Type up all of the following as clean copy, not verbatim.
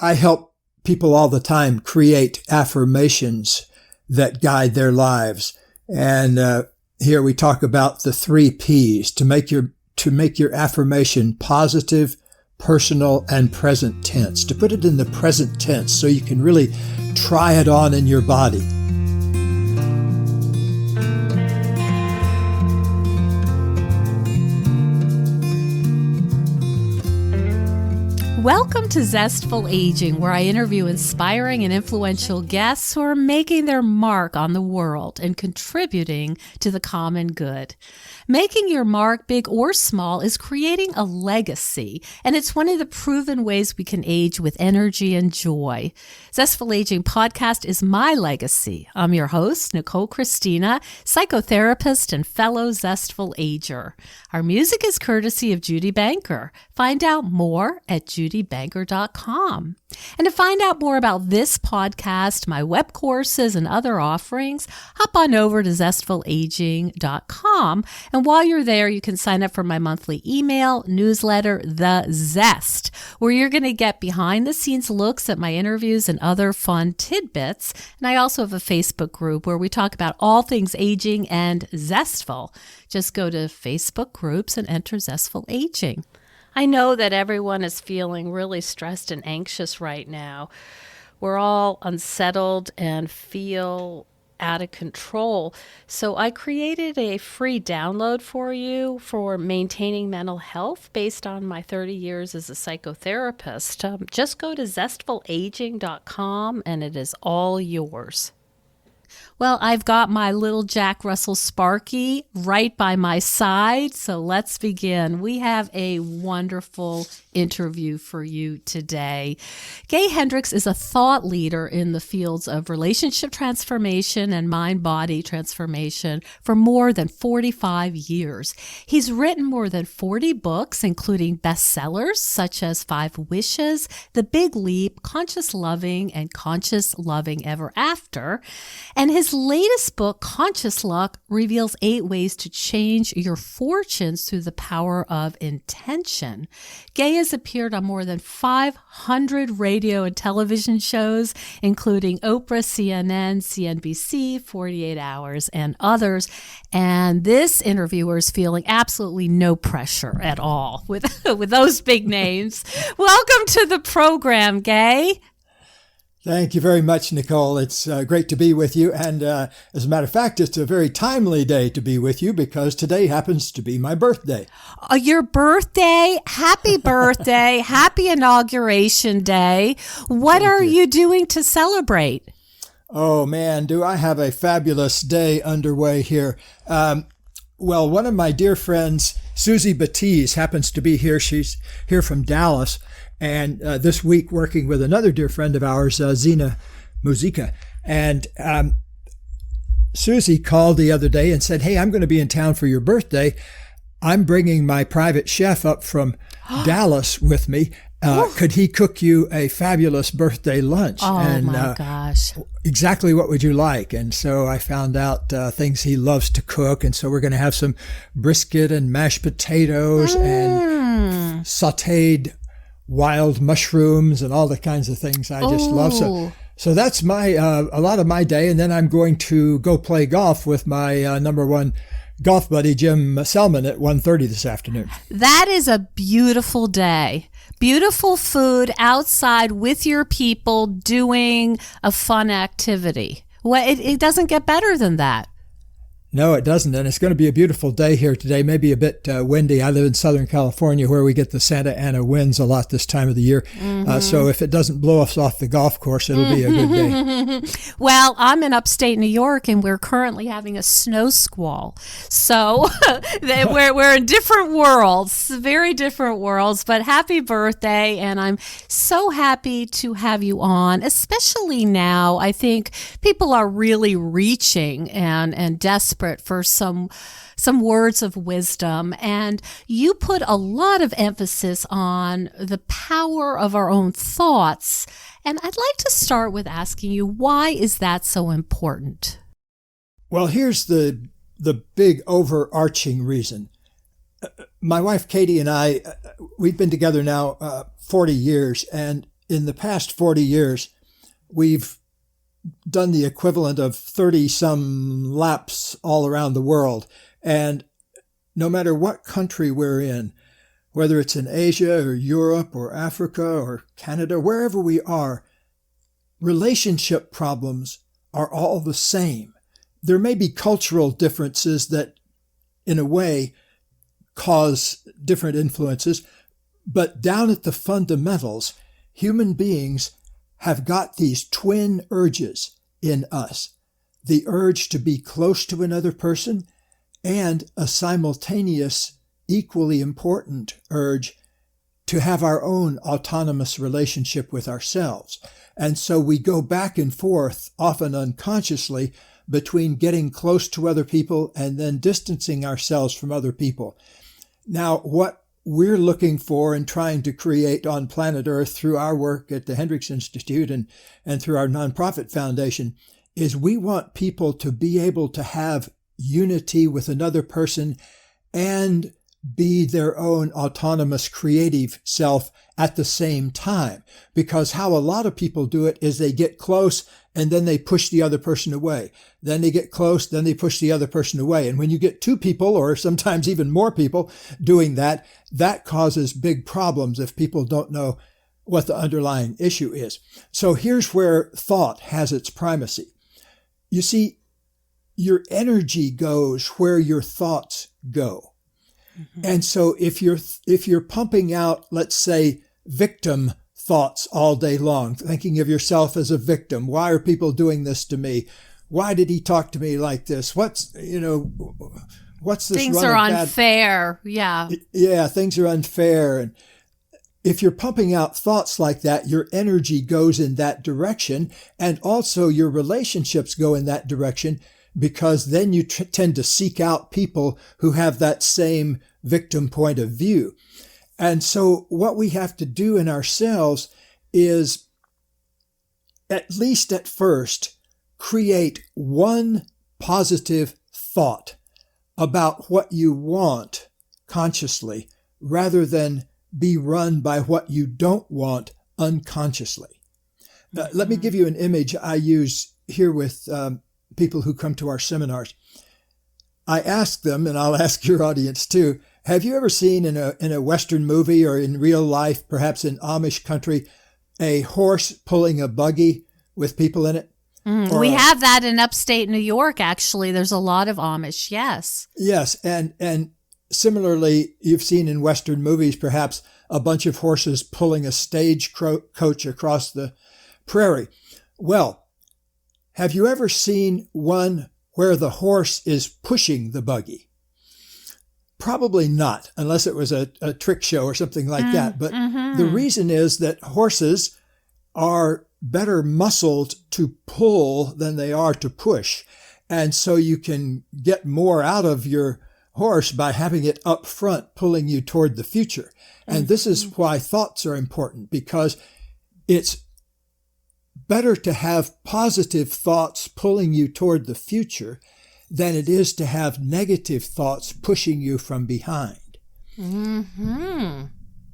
I help people all the time create affirmations that guide their lives. And here we talk about the 3 P's to make your affirmation positive, personal, and present tense, to put it in the present tense so you can really try it on in your body. Welcome to Zestful Aging, where I interview inspiring and influential guests who are making their mark on the world and contributing to the common good. Making your mark, big or small, is creating a legacy, and it's one of the proven ways we can age with energy and joy. Zestful Aging podcast is my legacy. I'm your host, Nicole Christina, psychotherapist and fellow Zestful Ager. Our music is courtesy of Judy Banker. Find out more at judybanker.com. And to find out more about this podcast, my web courses, and other offerings, hop on over to zestfulaging.com. And while you're there, you can sign up for my monthly email newsletter, The Zest, where you're going to get behind-the-scenes looks at my interviews and other fun tidbits. And I also have a Facebook group where we talk about all things aging and zestful. Just go to Facebook groups and enter Zestful Aging. I know that everyone is feeling really stressed and anxious right now. We're all unsettled and feel out of control. So I created a free download for you for maintaining mental health based on my 30 years as a psychotherapist. Just go to zestfulaging.com and it is all yours. Well, I've got my little Jack Russell Sparky right by my side, so let's begin. We have a wonderful interview for you today. Gay Hendricks is a thought leader in the fields of relationship transformation and mind-body transformation for more than 45 years. He's written more than 40 books, including bestsellers such as 5 Wishes, The Big Leap, Conscious Loving, and Conscious Loving Ever After. And his latest book, Conscious Luck, reveals 8 ways to change your fortunes through the power of intention. Gay has appeared on more than 500 radio and television shows, including Oprah, CNN, CNBC, 48 Hours, and others. And this interviewer is feeling absolutely no pressure at all with those big names. Welcome to the program, Gay. Thank you very much, Nicole. It's great to be with you. And as a matter of fact, it's a very timely day to be with you because today happens to be my birthday. Your birthday? Happy birthday. Happy Inauguration Day. What are you doing to celebrate? Oh, man, do I have a fabulous day underway here. Well, one of my dear friends, Susie Batiste, happens to be here. She's here from Dallas. And this week working with another dear friend of ours, Zina Muzica. And Susie called the other day and said, hey, I'm going to be in town for your birthday. I'm bringing my private chef up from Dallas with me. Could he cook you a fabulous birthday lunch? Oh, and, my gosh. Exactly what would you like? And so I found out things he loves to cook. And so we're going to have some brisket and mashed potatoes and sautéed wild mushrooms and all the kinds of things I just love. So that's my a lot of my day. And then I'm going to go play golf with my number one golf buddy, Jim Selman, at 1:30 this afternoon. That is a beautiful day. Beautiful food outside with your people doing a fun activity. Well, it doesn't get better than that. No, it doesn't. And it's going to be a beautiful day here today, maybe a bit windy. I live in Southern California where we get the Santa Ana winds a lot this time of the year. So if it doesn't blow us off the golf course, it'll be a good day. Well, I'm in upstate New York and we're currently having a snow squall. So we're in different worlds, very different worlds, but happy birthday. And I'm so happy to have you on, especially now. I think people are really reaching and desperate for some words of wisdom. And you put a lot of emphasis on the power of our own thoughts. And I'd like to start with asking you, why is that so important? Well, here's the big overarching reason. My wife, Katie, and I, we've been together now 40 years. And in the past 40 years, we've done the equivalent of 30-some laps all around the world. And no matter what country we're in, whether it's in Asia or Europe or Africa or Canada, wherever we are, relationship problems are all the same. There may be cultural differences that, in a way, cause different influences, but down at the fundamentals, human beings have got these twin urges in us. The urge to be close to another person and a simultaneous, equally important urge to have our own autonomous relationship with ourselves. And so we go back and forth, often unconsciously, between getting close to other people and then distancing ourselves from other people. Now, what we're looking for and trying to create on planet Earth through our work at the Hendricks Institute and through our nonprofit foundation is we want people to be able to have unity with another person and be their own autonomous creative self at the same time. Because how a lot of people do it is they get close and then they push the other person away. Then they get close, then they push the other person away. And when you get two people, or sometimes even more people doing that, that causes big problems if people don't know what the underlying issue is. So here's where thought has its primacy. You see, your energy goes where your thoughts go. Mm-hmm. And so if you're pumping out, let's say, victim thoughts all day long, thinking of yourself as a victim. Why are people doing this to me? Why did he talk to me like this? What's this? Things are unfair. Yeah. Yeah, things are unfair. And if you're pumping out thoughts like that, your energy goes in that direction. And also your relationships go in that direction, because then you tend to seek out people who have that same victim point of view. And so what we have to do in ourselves is, at least at first, create one positive thought about what you want consciously, rather than be run by what you don't want unconsciously. Let me give you an image I use here with people who come to our seminars. I ask them, and I'll ask your audience too, have you ever seen in a Western movie or in real life, perhaps in Amish country, a horse pulling a buggy with people in it? We have that in upstate New York, actually. There's a lot of Amish, yes. Yes, and similarly, you've seen in Western movies, perhaps, a bunch of horses pulling a stagecoach across the prairie. Well, have you ever seen one where the horse is pushing the buggy? Probably not, unless it was a trick show or something like that. But the reason is that horses are better muscled to pull than they are to push. And so you can get more out of your horse by having it up front, pulling you toward the future. And this is why thoughts are important, because it's better to have positive thoughts pulling you toward the future than it is to have negative thoughts pushing you from behind. Mm-hmm.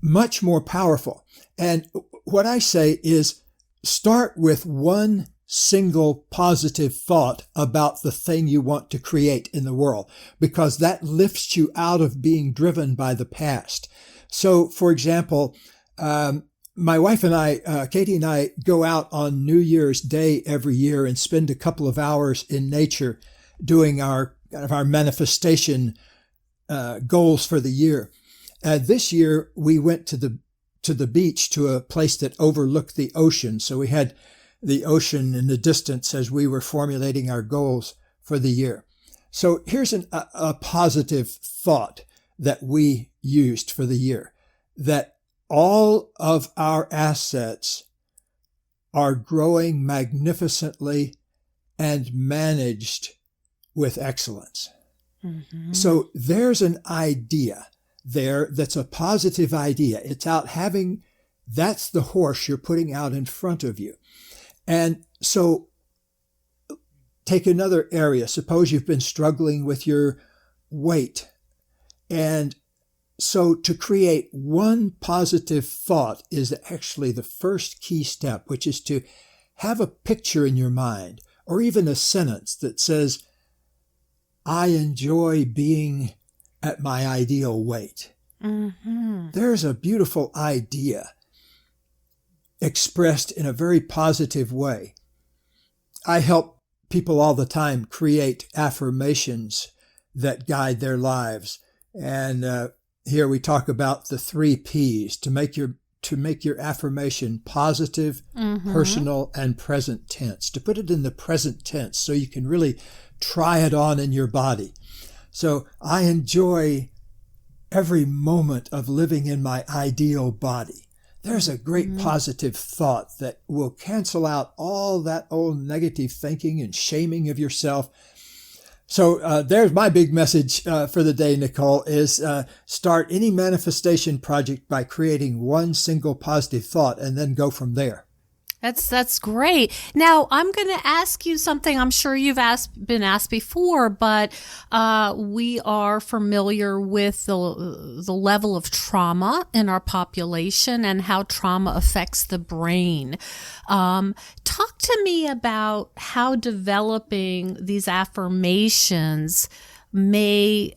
Much more powerful. And what I say is, start with one single positive thought about the thing you want to create in the world, because that lifts you out of being driven by the past. So, for example, my wife and I, Katie and I, go out on New Year's Day every year and spend a couple of hours in nature doing our manifestation goals for the year. This year we went to the beach, to a place that overlooked the ocean. So we had the ocean in the distance as we were formulating our goals for the year. So here's a positive thought that we used for the year, that all of our assets are growing magnificently and managed with excellence. Mm-hmm. So there's an idea there that's a positive idea. It's out having, that's the horse you're putting out in front of you. And so take another area. Suppose you've been struggling with your weight and So to create one positive thought is actually the first key step, which is to have a picture in your mind or even a sentence that says, I enjoy being at my ideal weight. Mm-hmm. There's a beautiful idea expressed in a very positive way. I help people all the time create affirmations that guide their lives. And here we talk about the 3 P's to make your affirmation positive, personal, and present tense. To put it in the present tense so you can really try it on in your body. So I enjoy every moment of living in my ideal body. There's a great positive thought that will cancel out all that old negative thinking and shaming of yourself. So there's my big message for the day, Nicole, is start any manifestation project by creating one single positive thought and then go from there. That's great. Now, I'm going to ask you something I'm sure you've been asked before, but we are familiar with the level of trauma in our population and how trauma affects the brain. Talk to me about how developing these affirmations may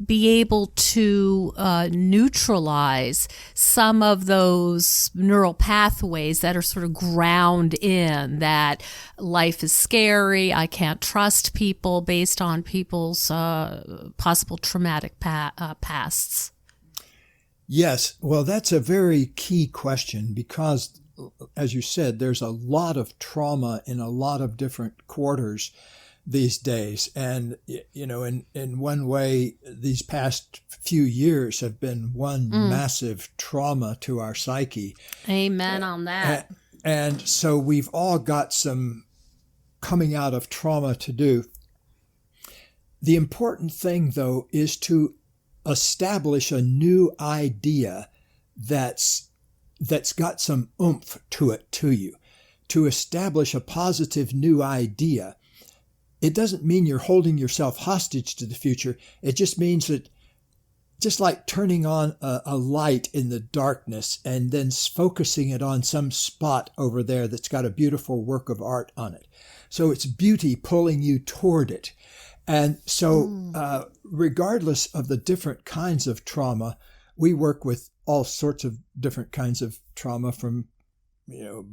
be able to neutralize some of those neural pathways that are sort of ground in that life is scary, I can't trust people based on people's possible traumatic pasts. Yes, well, that's a very key question because, as you said, there's a lot of trauma in a lot of different quarters these days. And, you know, in one way, these past few years have been one massive trauma to our psyche. Amen on that. And so we've all got some coming out of trauma to do. The important thing, though, is to establish a new idea that's got some oomph to it to you. To establish a positive new idea. It doesn't mean you're holding yourself hostage to the future. It just means that, just like turning on a light in the darkness and then focusing it on some spot over there that's got a beautiful work of art on it. So it's beauty pulling you toward it. And so regardless of the different kinds of trauma, we work with all sorts of different kinds of trauma from, you know,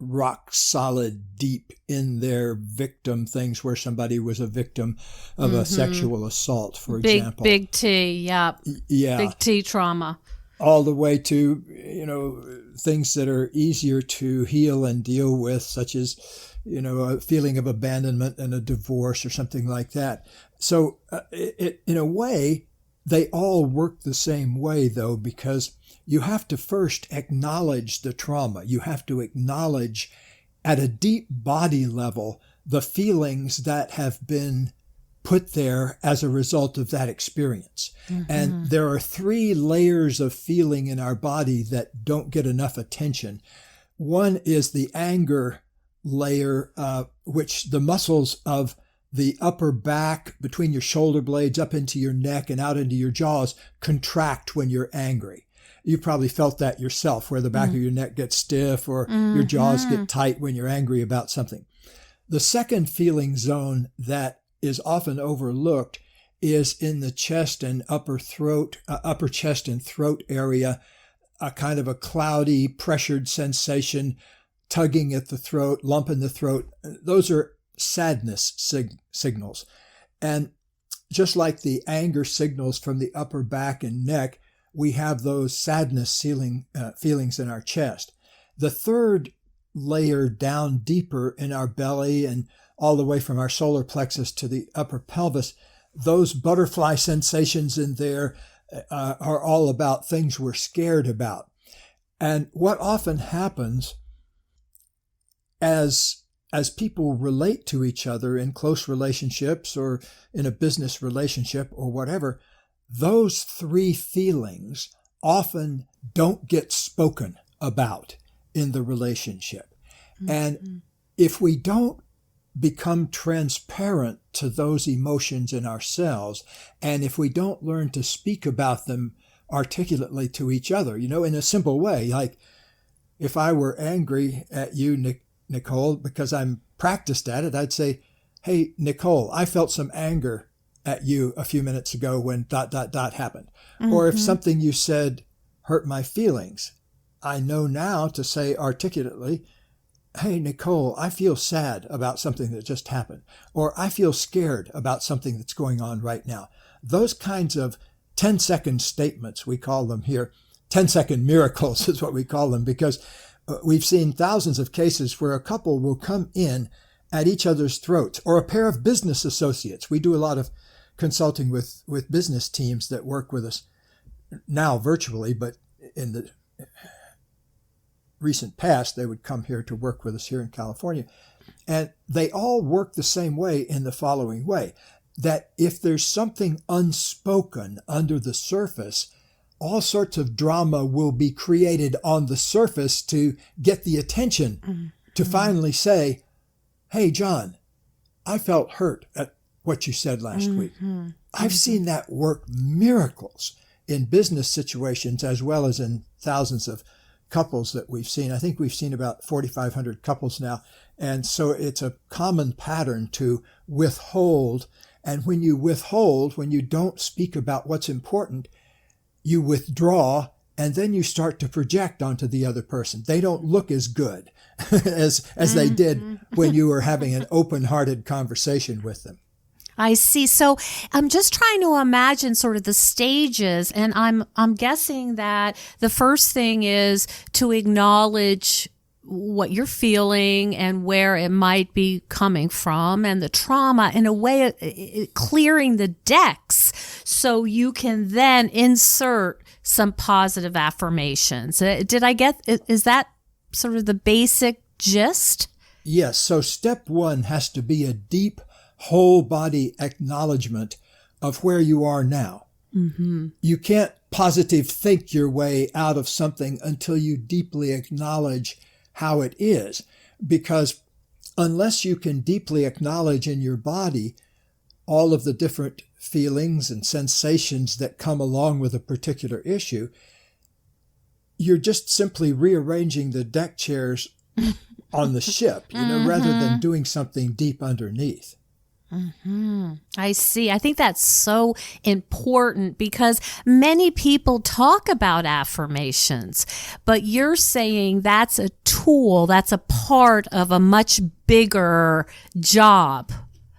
rock solid, deep in their victim things where somebody was a victim of a sexual assault, for example. Big T, yeah. Big T trauma. All the way to, you know, things that are easier to heal and deal with, such as, you know, a feeling of abandonment and a divorce or something like that. So in a way, they all work the same way, though, because you have to first acknowledge the trauma. You have to acknowledge at a deep body level the feelings that have been put there as a result of that experience. And there are 3 layers of feeling in our body that don't get enough attention. One is the anger layer, which the muscles of the upper back between your shoulder blades up into your neck and out into your jaws contract when you're angry. You've probably felt that yourself, where the back of your neck gets stiff or your jaws get tight when you're angry about something. The second feeling zone that is often overlooked is in the chest and upper chest and throat area, a kind of a cloudy, pressured sensation, tugging at the throat, lump in the throat. Those are sadness signals. And just like the anger signals from the upper back and neck, we have those sadness feelings in our chest. The third layer down deeper in our belly and all the way from our solar plexus to the upper pelvis, those butterfly sensations in there are all about things we're scared about. And what often happens as people relate to each other in close relationships or in a business relationship or whatever, those 3 feelings often don't get spoken about in the relationship. And if we don't become transparent to those emotions in ourselves. And if we don't learn to speak about them articulately to each other, in a simple way, like if I were angry at you, Nicole, because I'm practiced at it, I'd say, hey, Nicole, I felt some anger at you a few minutes ago when ... happened. Mm-hmm. Or if something you said hurt my feelings, I know now to say articulately, hey, Nicole, I feel sad about something that just happened. Or I feel scared about something that's going on right now. Those kinds of 10-second statements, we call them here, 10-second miracles is what we call them, because we've seen thousands of cases where a couple will come in at each other's throats, or a pair of business associates. We do a lot of consulting with business teams that work with us now virtually, but in the recent past, they would come here to work with us here in California. And they all work the same way in the following way, that if there's something unspoken under the surface, all sorts of drama will be created on the surface to get the attention to finally say, hey, John, I felt hurt at what you said last week. I've seen that work miracles in business situations as well as in thousands of couples that we've seen. I think we've seen about 4,500 couples now. And so it's a common pattern to withhold. And when you withhold, when you don't speak about what's important, you withdraw, and then you start to project onto the other person. They don't look as good as they did when you were having an open-hearted conversation with them. I see. So I'm just trying to imagine sort of the stages, and I'm guessing that the first thing is to acknowledge what you're feeling and where it might be coming from and the trauma, in a way clearing the decks so you can then insert some positive affirmations. Did I get, is that sort of the basic gist? Yes. So step one has to be a deep whole body acknowledgement of where you are now. Mm-hmm. You can't positive think your way out of something until you deeply acknowledge how it is, because unless you can deeply acknowledge in your body all of the different feelings and sensations that come along with a particular issue, you're just simply rearranging the deck chairs on the ship, rather than doing something deep underneath. Mm-hmm. I see. I think that's so important because many people talk about affirmations, but you're saying that's a tool, that's a part of a much bigger job.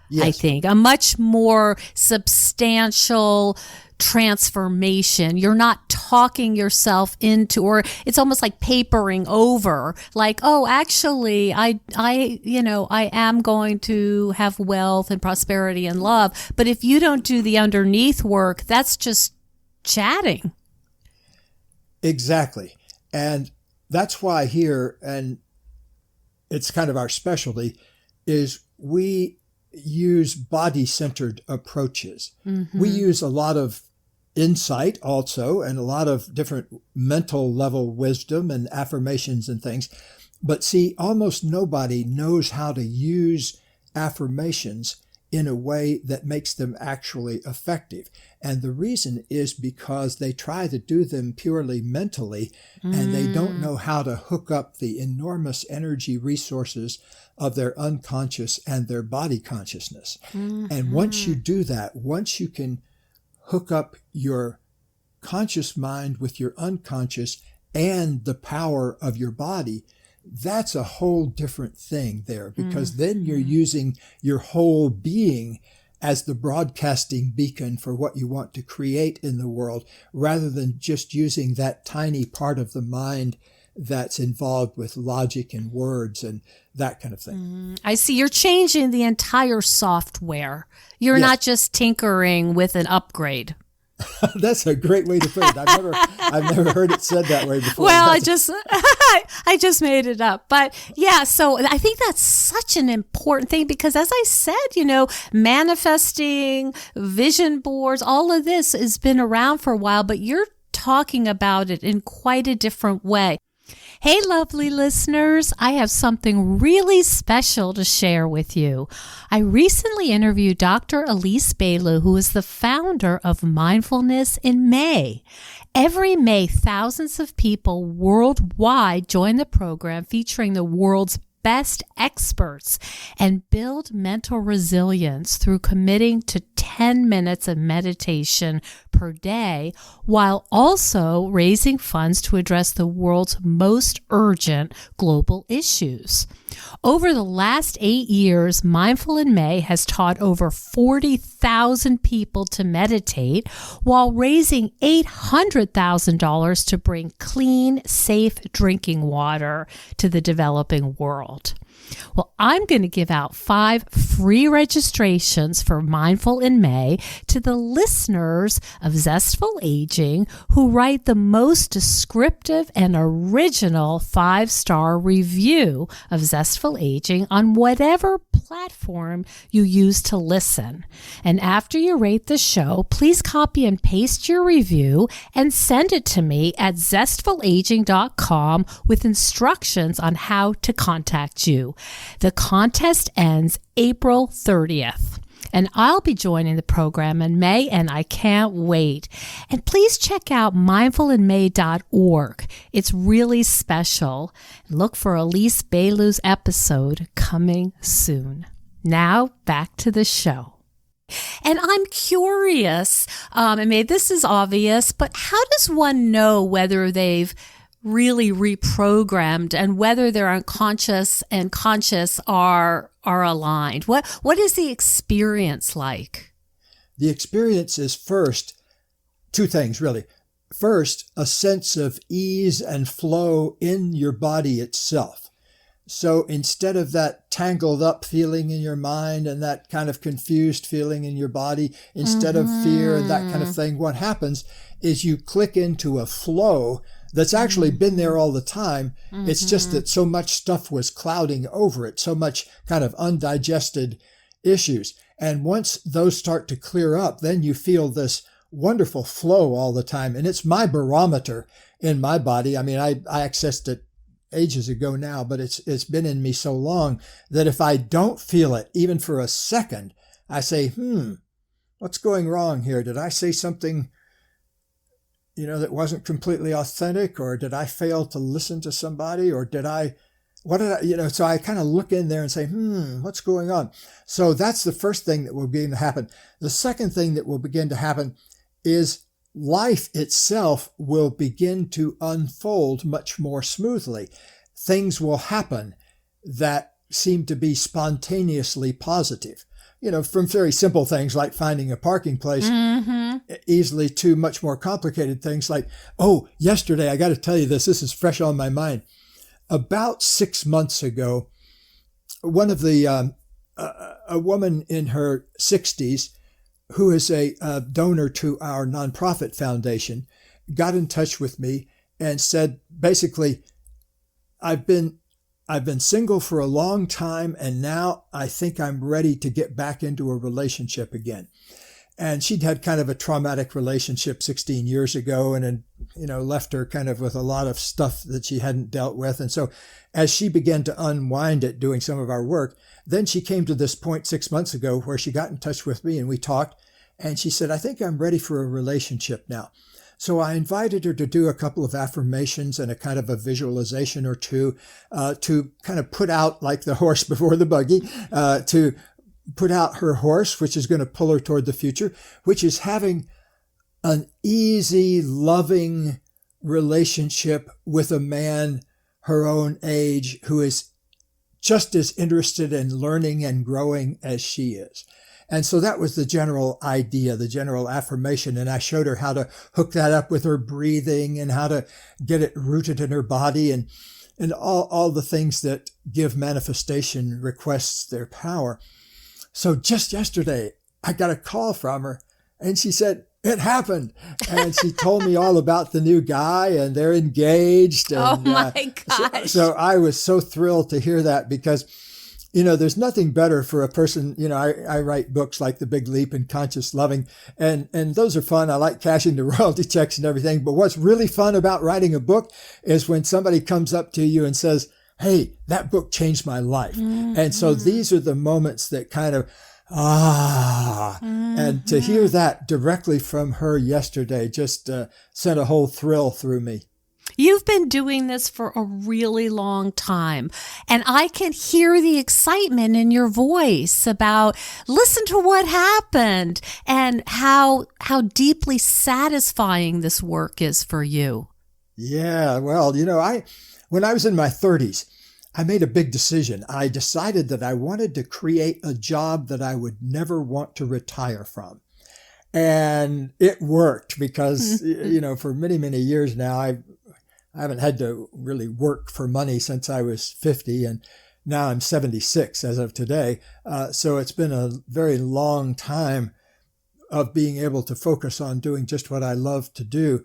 Yes. I think a much more substantial transformation. You're not talking yourself into, or it's almost like papering over, like, oh, actually, I am going to have wealth and prosperity and love. But if you don't do the underneath work, that's just chatting. Exactly. And that's why here, and it's kind of our specialty, is we use body-centered approaches. Mm-hmm. We use a lot of insight also, and a lot of different mental level wisdom and affirmations and things. But see, almost nobody knows how to use affirmations in a way that makes them actually effective. And the reason is because they try to do them purely mentally, and they don't know how to hook up the enormous energy resources of their unconscious and their body consciousness. Mm-hmm. And once you do that, once you can hook up your conscious mind with your unconscious and the power of your body, that's a whole different thing there, because then you're using your whole being as the broadcasting beacon for what you want to create in the world, rather than just using that tiny part of the mind that's involved with logic and words and that kind of thing. I see. You're changing the entire software. You're not just tinkering with an upgrade. That's a great way to put it. I've never heard it said that way before. Well, I just made it up. But yeah, so I think that's such an important thing because, as I said, manifesting, vision boards, all of this has been around for a while, but you're talking about it in quite a different way. Hey, lovely listeners. I have something really special to share with you. I recently interviewed Dr. Elise Bailu, who is the founder of Mindfulness in May. Every May, thousands of people worldwide join the program featuring the world's best experts and build mental resilience through committing to 10 minutes of meditation per day, while also raising funds to address the world's most urgent global issues. Over the last 8 years, Mindful in May has taught over 40,000 people to meditate while raising $800,000 to bring clean, safe drinking water to the developing world. Well, I'm going to give out 5 free registrations for Mindful in May to the listeners of Zestful Aging who write the most descriptive and original 5-star review of Zestful Aging on whatever platform you use to listen. And after you rate the show, please copy and paste your review and send it to me at zestfulaging.com with instructions on how to contact you. The contest ends April 30th. And I'll be joining the program in May, and I can't wait. And please check out mindfulinmay.org. It's really special. Look for Elise Bailu's episode coming soon. Now, back to the show. And I'm curious, and maybe this is obvious, but how does one know whether they've really reprogrammed and whether their unconscious and conscious are aligned? What is the experience like? The experience is first, 2 things really. First, a sense of ease and flow in your body itself. So instead of that tangled up feeling in your mind and that kind of confused feeling in your body, instead of fear and that kind of thing, what happens is you click into a flow that's actually been there all the time. It's just that so much stuff was clouding over it, so much kind of undigested issues. And once those start to clear up, then you feel this wonderful flow all the time. And it's my barometer in my body. I mean, I accessed it ages ago now, but it's been in me so long that if I don't feel it, even for a second, I say, what's going wrong here? Did I say something that wasn't completely authentic, or did I fail to listen to somebody, or so I kind of look in there and say, what's going on? So that's the first thing that will begin to happen. The second thing that will begin to happen is life itself will begin to unfold much more smoothly. Things will happen that seem to be spontaneously positive. From very simple things like finding a parking place, easily to much more complicated things like, yesterday, I got to tell you this is fresh on my mind. About 6 months ago, one of the, a woman in her 60s, who is a donor to our nonprofit foundation, got in touch with me and said, basically, I've been single for a long time, and now I think I'm ready to get back into a relationship again. And she'd had kind of a traumatic relationship 16 years ago and left her kind of with a lot of stuff that she hadn't dealt with. And so as she began to unwind it, doing some of our work, then she came to this point 6 months ago where she got in touch with me and we talked, and she said, I think I'm ready for a relationship now. So I invited her to do a couple of affirmations and a kind of a visualization or two to kind of put out, like the horse before the buggy, to put out her horse, which is going to pull her toward the future, which is having an easy, loving relationship with a man her own age who is just as interested in learning and growing as she is. And so that was the general idea, the general affirmation. And I showed her how to hook that up with her breathing and how to get it rooted in her body and all the things that give manifestation requests their power. So just yesterday, I got a call from her and she said, it happened. And she told me all about the new guy and they're engaged. And, oh my gosh. So I was so thrilled to hear that because there's nothing better for a person. I write books like The Big Leap and Conscious Loving, and those are fun. I like cashing the royalty checks and everything. But what's really fun about writing a book is when somebody comes up to you and says, hey, that book changed my life. Mm-hmm. And so these are the moments that kind of, and to hear that directly from her yesterday just sent a whole thrill through me. You've been doing this for a really long time, and I can hear the excitement in your voice about listen to what happened and how deeply satisfying this work is for you. Yeah, well, when I was in my 30s, I made a big decision. I decided that I wanted to create a job that I would never want to retire from. And it worked because, for many, many years now, I haven't had to really work for money since I was 50, and now I'm 76 as of today. So it's been a very long time of being able to focus on doing just what I love to do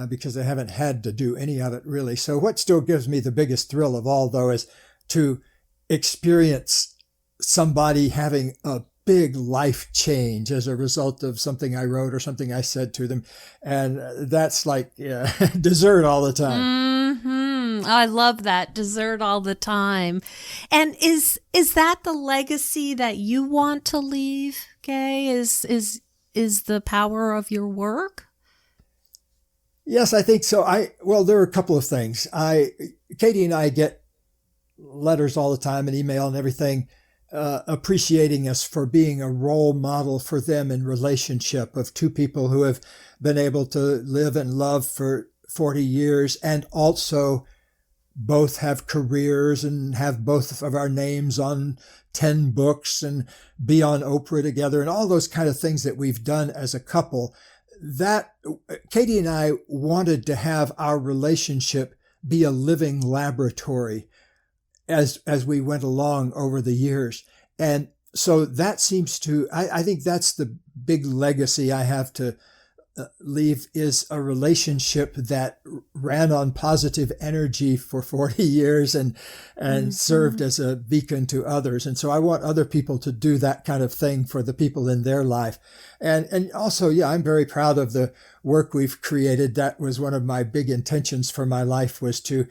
because I haven't had to do any of it really. So what still gives me the biggest thrill of all, though, is to experience somebody having a big life change as a result of something I wrote or something I said to them. And that's like dessert all the time. Mm-hmm. I love that, dessert all the time. And is that the legacy that you want to leave, Gay? Is the power of your work? Yes, I think so. There are a couple of things. Katie and I get letters all the time and email and everything, appreciating us for being a role model for them in relationship of two people who have been able to live and love for 40 years and also both have careers and have both of our names on 10 books and be on Oprah together and all those kind of things that we've done as a couple. That Katie and I wanted to have our relationship be a living laboratory as we went along over the years. And so that seems to, I think that's the big legacy I have to leave, is a relationship that ran on positive energy for 40 years and served as a beacon to others. And so I want other people to do that kind of thing for the people in their life. And also, I'm very proud of the work we've created. That was one of my big intentions for my life, was to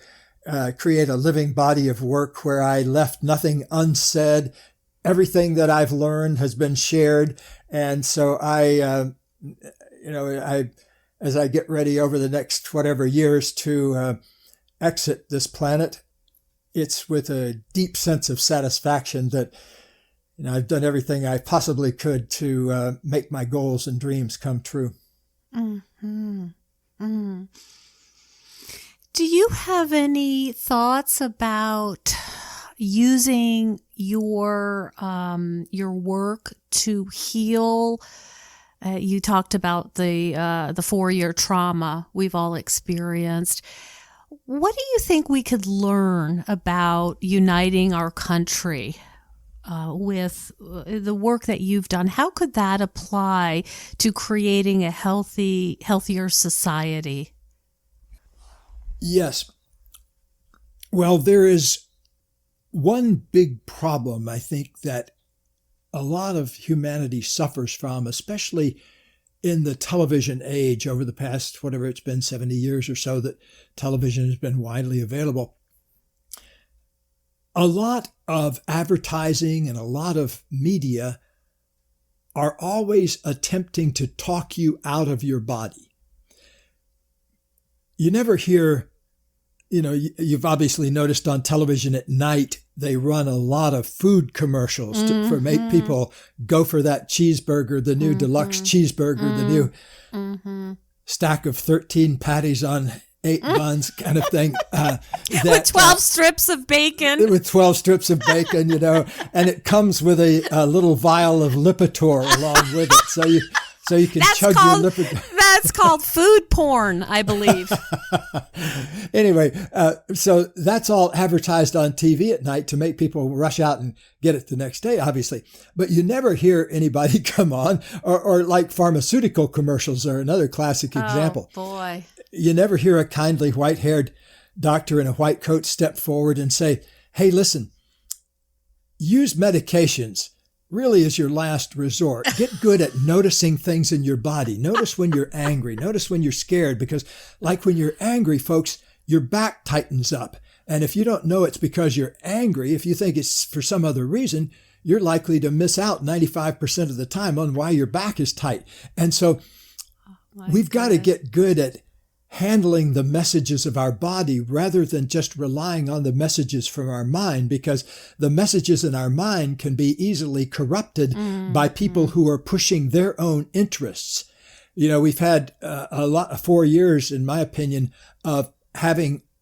create a living body of work where I left nothing unsaid. Everything that I've learned has been shared. And so I as I get ready over the next whatever years to exit this planet, it's with a deep sense of satisfaction that I've done everything I possibly could to make my goals and dreams come true. Mm-hmm. Mm. Do you have any thoughts about using your work to heal? You talked about the 4-year trauma we've all experienced. What do you think we could learn about uniting our country with the work that you've done? How could that apply to creating a healthier society? Yes. Well, there is one big problem, I think, that a lot of humanity suffers from, especially in the television age over the past, whatever it's been, 70 years or so that television has been widely available. A lot of advertising and a lot of media are always attempting to talk you out of your body. You never hear, you've obviously noticed on television at night, they run a lot of food commercials for make people go for that cheeseburger, the new deluxe cheeseburger, the new stack of 13 patties on 8 buns kind of thing. With 12 strips of bacon. With 12 strips of bacon, and it comes with a little vial of Lipitor along with it. So you can chug your Lipitor. That's called food porn, I believe. Anyway, so that's all advertised on TV at night to make people rush out and get it the next day, obviously. But you never hear anybody come on, or like pharmaceutical commercials are another classic example. Oh, boy. You never hear a kindly white-haired doctor in a white coat step forward and say, hey, listen, use medications really as your last resort. Get good at noticing things in your body. Notice when you're angry. Notice when you're scared, because like when you're angry, folks, your back tightens up. And if you don't know it's because you're angry, if you think it's for some other reason, you're likely to miss out 95% of the time on why your back is tight. And so we've got to get good at handling the messages of our body rather than just relying on the messages from our mind, because the messages in our mind can be easily corrupted by people who are pushing their own interests. You know, we've had 4 years, in my opinion, of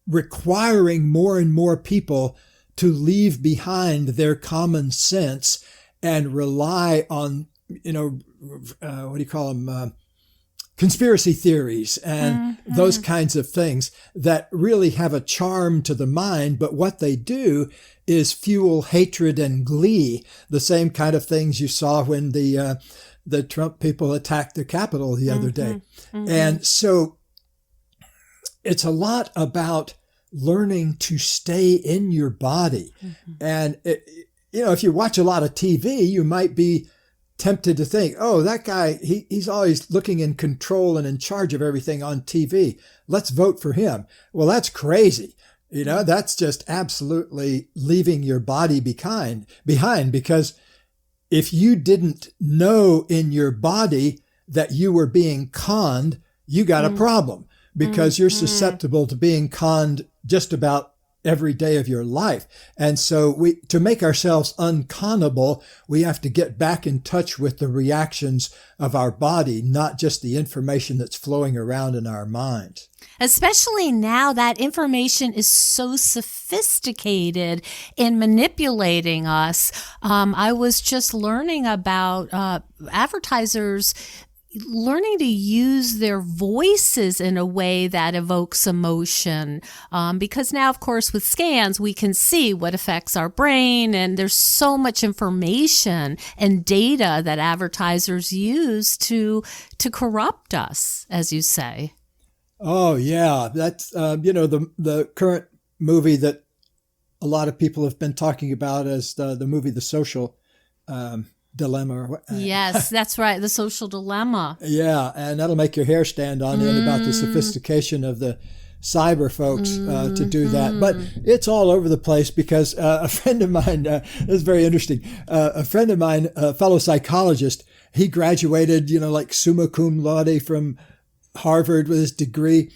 requiring more and more people to leave behind their common sense and rely on, what do you call them? Conspiracy theories and those kinds of things that really have a charm to the mind. But what they do is fuel hatred and glee, the same kind of things you saw when the Trump people attacked the Capitol the other day. And so it's a lot about learning to stay in your body. And, if you watch a lot of TV, you might be tempted to think, oh, that guy, he's always looking in control and in charge of everything on TV. Let's vote for him. Well, that's crazy. That's just absolutely leaving your body behind, because if you didn't know in your body that you were being conned, you got a problem, because you're susceptible to being conned just about every day of your life. And so to make ourselves unconnable, we have to get back in touch with the reactions of our body, not just the information that's flowing around in our minds. Especially now that information is so sophisticated in manipulating us. I was just learning about advertisers learning to use their voices in a way that evokes emotion. Because now, of course, with scans, we can see what affects our brain, and there's so much information and data that advertisers use to corrupt us, as you say. Oh, yeah. That's, the current movie that a lot of people have been talking about as the movie The Social Dilemma. Yes, that's right. The Social Dilemma. Yeah, and that'll make your hair stand on end about the sophistication of the cyber folks to do that. But it's all over the place, because a friend of mine, this is very interesting, a friend of mine, a fellow psychologist, he graduated, like summa cum laude from Harvard with his degree.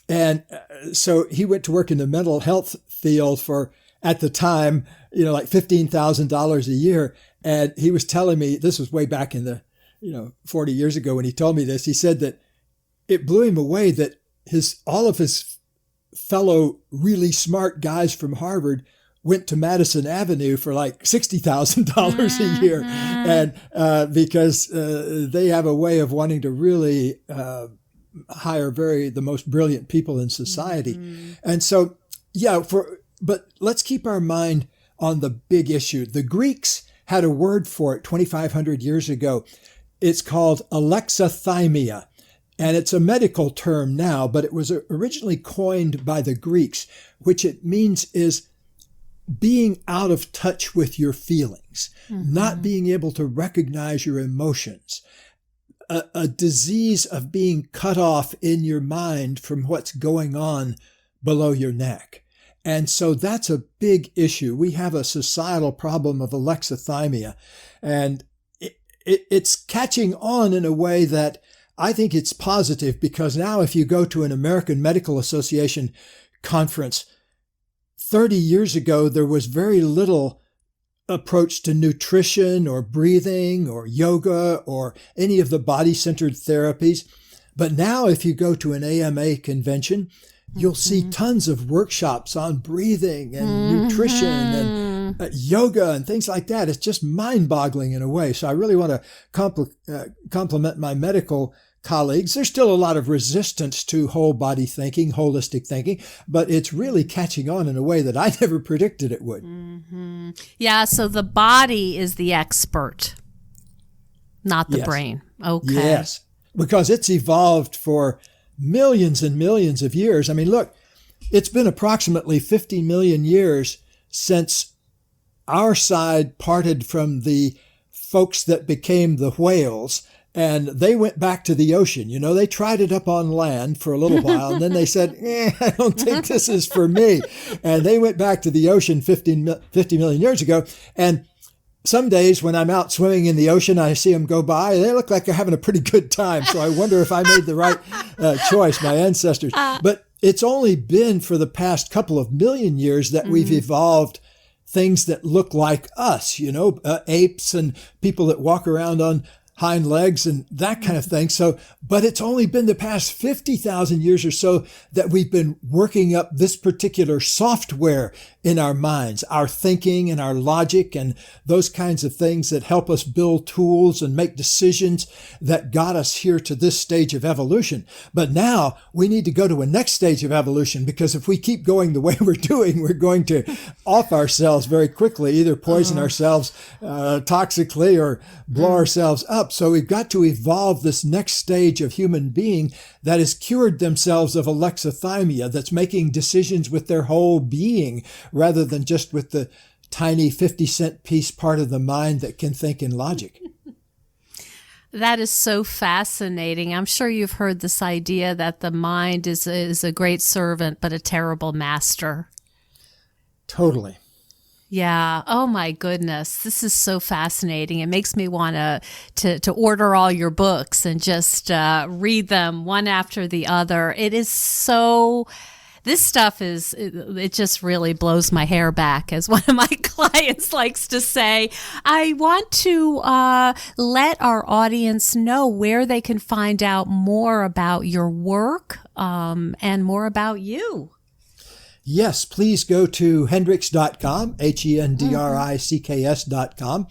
And so he went to work in the mental health field for, at the time, like $15,000 a year. And he was telling me, this was way back in the, 40 years ago when he told me this, he said that it blew him away that all of his fellow really smart guys from Harvard went to Madison Avenue for like $60,000 a year. And because they have a way of wanting to really hire the most brilliant people in society. And so, but let's keep our mind on the big issue. The Greeks had a word for it 2,500 years ago. It's called alexithymia, and it's a medical term now, but it was originally coined by the Greeks, which it means is being out of touch with your feelings, not being able to recognize your emotions, a disease of being cut off in your mind from what's going on below your neck. And so that's a big issue. We have a societal problem of alexithymia, and it's catching on in a way that I think it's positive, because now if you go to an American Medical Association conference, 30 years ago, there was very little approach to nutrition or breathing or yoga or any of the body-centered therapies. But now if you go to an AMA convention, you'll see tons of workshops on breathing and nutrition and yoga and things like that. It's just mind-boggling in a way. So I really want to compliment my medical colleagues. There's still a lot of resistance to whole body thinking, holistic thinking, but it's really catching on in a way that I never predicted it would. Yeah, so the body is the expert, not the brain. Okay. Yes, because it's evolved for millions and millions of years. I mean, look, it's been approximately 50 million years since our side parted from the folks that became the whales, and they went back to the ocean. You know, they tried it up on land for a little while, and then they said, I don't think this is for me. And they went back to the ocean 50 million years ago. And some days when I'm out swimming in the ocean, I see them go by. They look like they're having a pretty good time. So I wonder if I made the right choice, my ancestors. But it's only been for the past couple of million years that we've evolved things that look like us, you know, apes and people that walk around on hind legs and that kind of thing. So, but it's only been the past 50,000 years or so that we've been working up this particular software in our minds, our thinking and our logic and those kinds of things that help us build tools and make decisions that got us here to this stage of evolution. But now we need to go to a next stage of evolution, because if we keep going the way we're doing, we're going to off ourselves very quickly, either poison ourselves toxically or blow ourselves up. So we've got to evolve this next stage of human being that has cured themselves of alexithymia, that's making decisions with their whole being rather than just with the tiny 50-cent piece part of the mind that can think in logic. That is so fascinating. I'm sure you've heard this idea that the mind is a great servant, but a terrible master. Totally. Yeah. Oh my goodness. This is so fascinating. It makes me want to order all your books and just read them one after the other. It is so, this stuff it just really blows my hair back, as one of my clients likes to say. I want to let our audience know where they can find out more about your work and more about you. Yes, please go to Hendricks.com, Hendricks.com.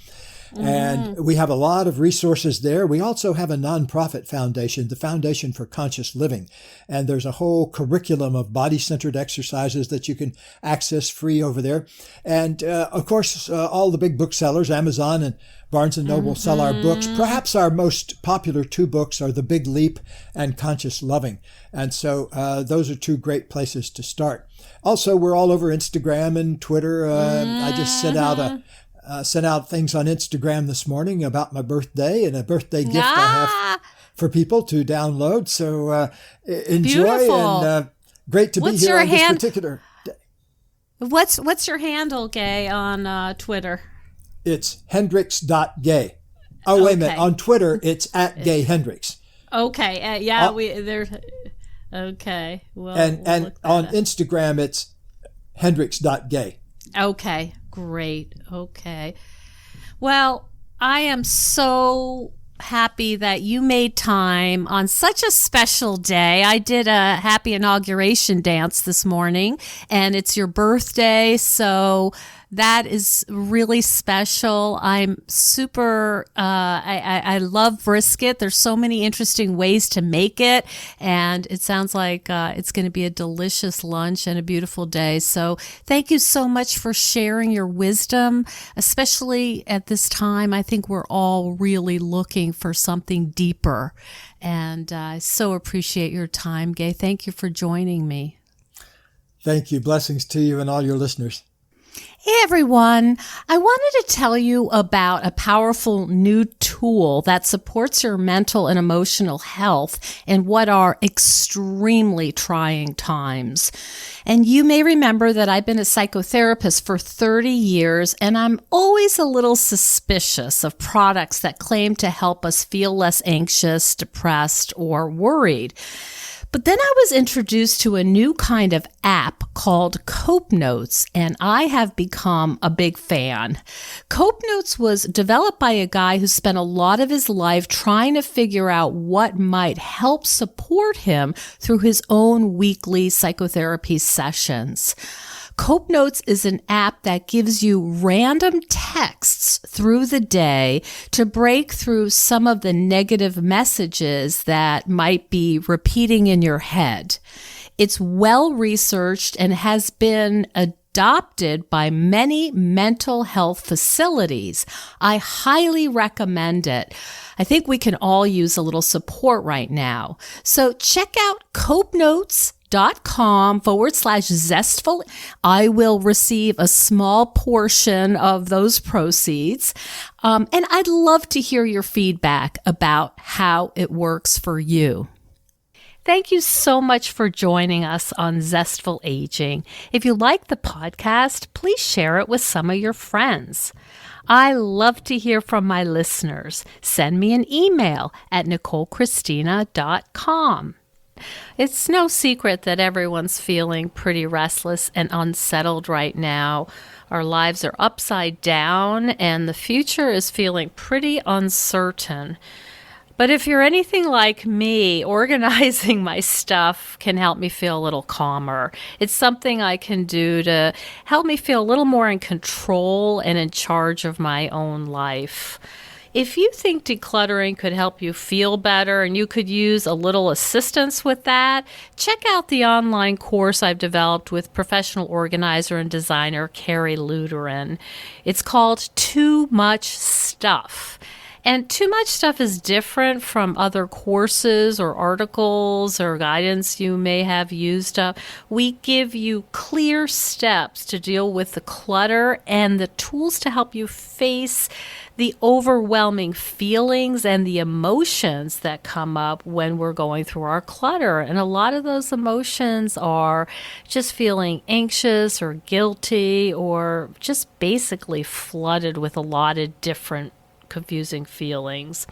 And we have a lot of resources there. We also have a nonprofit foundation, the Foundation for Conscious Living. And there's a whole curriculum of body-centered exercises that you can access free over there. And of course, all the big booksellers, Amazon and Barnes & Noble, sell our books. Perhaps our most popular two books are The Big Leap and Conscious Loving. And so those are two great places to start. Also, we're all over Instagram and Twitter. I just sent out things on Instagram this morning about my birthday and a birthday gift I have for people to download. So enjoy. Beautiful. And great to be here on this particular day. What's your handle, Gay, on Twitter? It's Hendricks.gay. Oh, wait a minute. On Twitter, it's @Gay Hendricks. Okay. Okay. Well, and on Instagram, it's Hendricks.gay. Okay. Great. Okay. Well, I am so happy that you made time on such a special day. I did a happy inauguration dance this morning, and it's your birthday, so that is really special. I'm super, I love brisket. There's so many interesting ways to make it, and it sounds like it's going to be a delicious lunch and a beautiful day. So thank you so much for sharing your wisdom, especially at this time. I think we're all really looking for something deeper, and I so appreciate your time, Gay. Thank you for joining me. Thank you. Blessings to you and all your listeners. Hey everyone, I wanted to tell you about a powerful new tool that supports your mental and emotional health in what are extremely trying times. And you may remember that I've been a psychotherapist for 30 years, and I'm always a little suspicious of products that claim to help us feel less anxious, depressed, or worried. But then I was introduced to a new kind of app called Cope Notes, and I have become a big fan. Cope Notes was developed by a guy who spent a lot of his life trying to figure out what might help support him through his own weekly psychotherapy sessions. Cope Notes is an app that gives you random texts through the day to break through some of the negative messages that might be repeating in your head. It's well researched and has been adopted by many mental health facilities. I highly recommend it. I think we can all use a little support right now. So check out copenotes.com zestful. I will receive a small portion of those proceeds. And I'd love to hear your feedback about how it works for you. Thank you so much for joining us on Zestful Aging. If you like the podcast, please share it with some of your friends. I love to hear from my listeners. Send me an email at NicoleChristina.com. It's no secret that everyone's feeling pretty restless and unsettled right now. Our lives are upside down and the future is feeling pretty uncertain. But if you're anything like me, organizing my stuff can help me feel a little calmer. It's something I can do to help me feel a little more in control and in charge of my own life. If you think decluttering could help you feel better and you could use a little assistance with that, check out the online course I've developed with professional organizer and designer Carrie Luderin. It's called Too Much Stuff. And Too Much Stuff is different from other courses or articles or guidance you may have used up. We give you clear steps to deal with the clutter and the tools to help you face the overwhelming feelings and the emotions that come up when we're going through our clutter. And a lot of those emotions are just feeling anxious or guilty or just basically flooded with a lot of different confusing feelings.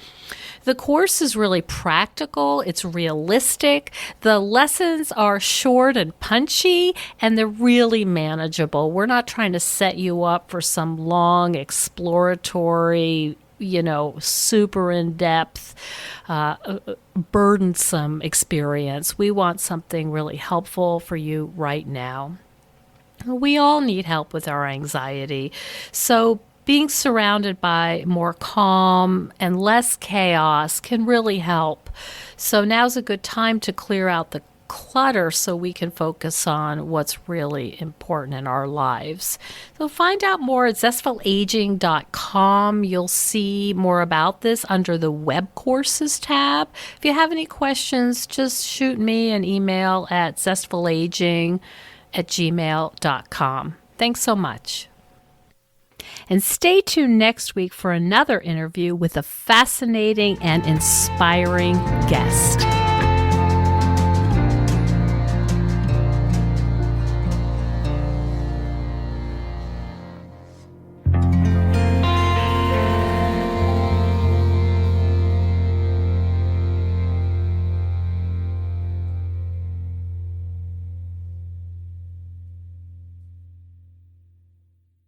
The course is really practical. It's realistic. The lessons are short and punchy, and they're really manageable. We're not trying to set you up for some long exploratory, super in-depth, burdensome experience. We want something really helpful for you right now. We all need help with our anxiety. So being surrounded by more calm and less chaos can really help. So now's a good time to clear out the clutter so we can focus on what's really important in our lives. So find out more at zestfulaging.com. You'll see more about this under the web courses tab. If you have any questions, just shoot me an email at zestfulaging@gmail.com. Thanks so much. And stay tuned next week for another interview with a fascinating and inspiring guest.